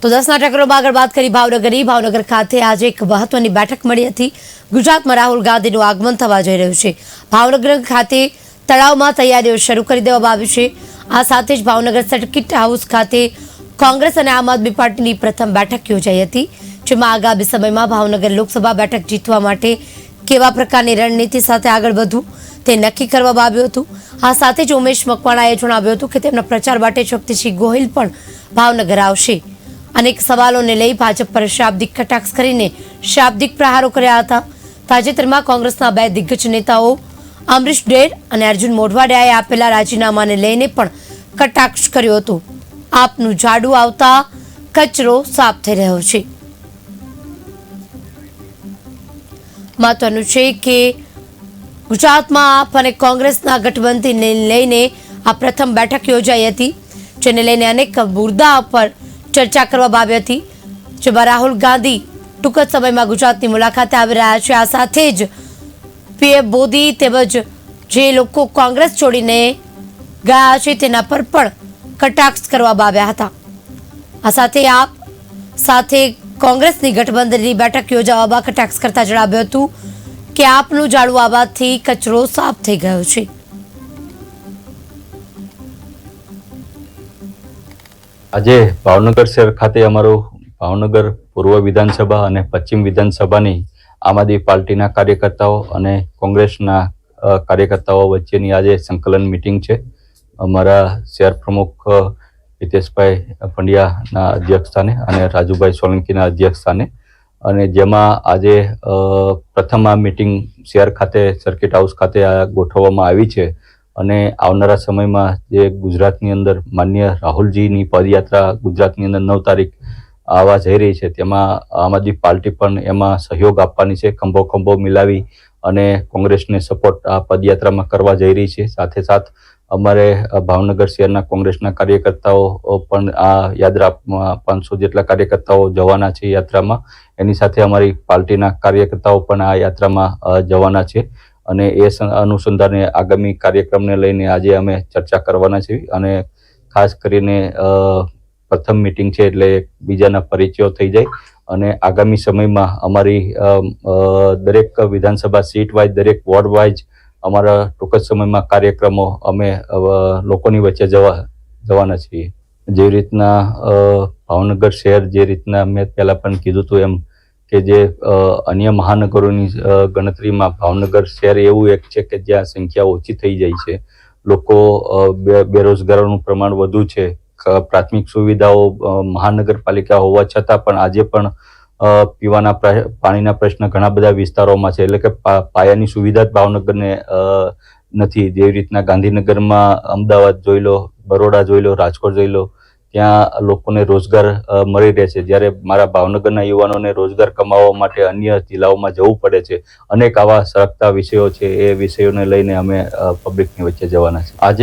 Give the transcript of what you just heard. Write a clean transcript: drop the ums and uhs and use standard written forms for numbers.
તો 10ના ટકરોમાં આગળ વાત કરી ભાવનગરની. ભાવનગર ખાતે આજે એક મહત્વની બેઠક મળી હતી. ગુજરાતમાં રાહુલ ગાંધીનું આગમન થવા જઈ રહ્યું છે. ભાવનગર ખાતે તળાવમાં તૈયારીઓ શરૂ કરી દેવામાં આવી છે. આ સાથે જ ભાવનગર સર્કિટ હાઉસ ખાતે કોંગ્રેસ અને આમ આદમી પાર્ટીની પ્રથમ બેઠક યોજાઈ હતી, જેમાં આગામી સમયમાં ભાવનગર લોકસભા બેઠક જીતવા માટે કેવા પ્રકારની રણનીતિ સાથે આગળ વધવું તે નક્કી કરવામાં આવ્યું હતું. આ સાથે જ ઉમેશ મકવાણાએ જણાવ્યું હતું કે તેમના પ્રચાર માટે શક્તિસિંહ ગોહિલ પણ ભાવનગર આવશે. અનેક સવાલોને લઈ ભાજપ પર શાબ્દિક કટાક્ષ કરીને શાબ્દિક પ્રહારો કર્યા હતા. તાજેતરમાં કોંગ્રેસના બે દિગ્ગજ નેતાઓ અમરીશ ડેર અને અર્જુન મોઢવાડિયાએ આપેલા રાજીનામાને લઈને પણ કટાક્ષ કર્યો હતો. આપનું ઝાડુ આવતા કચરો સાફ થઈ રહ્યો છે. મહત્વનું છે કે ગુજરાતમાં આપ અને કોંગ્રેસના ગઠબંધનને લઈને આ પ્રથમ બેઠક યોજાઈ હતી, જેને લઈને અનેક મુદ્દા પર ચર્ચા કરવામાં આવી હતી. જેમાં રાહુલ ગાંધી ટૂંક જ સમયમાં ગુજરાતની મુલાકાતે આવી રહ્યા છે. આ સાથે જ પીએમ મોદી તેમજ જે લોકો કોંગ્રેસ છોડીને ગયા છે તેના પર પણ કટાક્ષ કરવામાં આવ્યા હતા. આ સાથે આપ સાથે કોંગ્રેસની ગઠબંધનની બેઠક યોજવામાં કટાક્ષ કરતા જણાવ્યું હતું કે આપનું ઝાડુ આવવાથી કચરો સાફ થઈ ગયો છે. આજે ભાવનગર શહેર ખાતે અમારું ભાવનગર પૂર્વ વિધાનસભા અને પશ્ચિમ વિધાનસભાની આમ આદમી પાર્ટીના કાર્યકર્તાઓ અને કોંગ્રેસના કાર્યકર્તાઓ વચ્ચેની આજે સંકલન મિટિંગ છે. અમારા શહેર પ્રમુખ હિતેશભાઈ પંડ્યાના અધ્યક્ષસ્થાને અને રાજુભાઈ સોલંકીના અધ્યક્ષસ્થાને, અને જેમાં આજે પ્રથમ આ મિટિંગ શહેર ખાતે સર્કિટ હાઉસ ખાતે ગોઠવવામાં આવી છે. અને આવનારા સમયમાં જે ગુજરાતની અંદર માન્ય રાહુલજીની પદયાત્રા ગુજરાતની અંદર 9 તારીખ આવવા જઈ રહી છે, તેમાં આમ આદમી પાર્ટી પણ એમાં સહયોગ આપવાની છે. ખંભો ખંભો મિલાવી અને કોંગ્રેસને સપોર્ટ આ પદયાત્રામાં કરવા જઈ રહી છે. સાથે સાથ અમારે ભાવનગર શહેરના કોંગ્રેસના કાર્યકર્તાઓ પણ આ યાત્રામાં 500 જેટલા કાર્યકર્તાઓ જવાના છે યાત્રામાં. એની સાથે અમારી પાર્ટીના કાર્યકર્તાઓ પણ આ યાત્રામાં જવાના છે. અને એ અનુસંધાને આગામી કાર્યક્રમને લઈને આજે અમે ચર્ચા કરવાના છીએ. અને ખાસ કરીને પ્રથમ મિટિંગ છે એટલે બીજાના પરિચયો થઈ જાય અને આગામી સમયમાં અમારી દરેક વિધાનસભા સીટ વાઇઝ, દરેક વોર્ડ વાઇઝ અમારા ટૂંક જ સમયમાં કાર્યક્રમો અમે લોકોની વચ્ચે જવાના છીએ. જે રીતના ભાવનગર શહેર, જે રીતના મેં પહેલાં પણ કીધું હતું એમ કે જે અન્ય મહાનગરોની ગણતરીમાં ભાવનગર શહેર એવું એક છે કે જ્યાં સંખ્યા ઓછી થઈ જાય છે. લોકો બેરોજગારોનું પ્રમાણ વધુ છે. પ્રાથમિક સુવિધાઓ મહાનગરપાલિકા હોવા છતાં પણ આજે પણ પીવાના પાણીના પ્રશ્ન ઘણા બધા વિસ્તારોમાં છે. એટલે કે પાયાની સુવિધા જ ભાવનગરને નથી. જેવી રીતના ગાંધીનગરમાં, અમદાવાદ જોઈ લો, બરોડા જોઈ લો, રાજકોટ જોઈ લો, ત્યાં લોકોને રોજગાર મળી રહે છે. જ્યારે મારા ભાવનગરના યુવાનોને રોજગાર કમાવવા માટે અન્ય જિલ્લાઓમાં જવું પડે છે. અનેક આવા સળગતા વિષયો છે. એ વિષયોને લઈને અમે પબ્લિકની વચ્ચે જવાના છે. આજે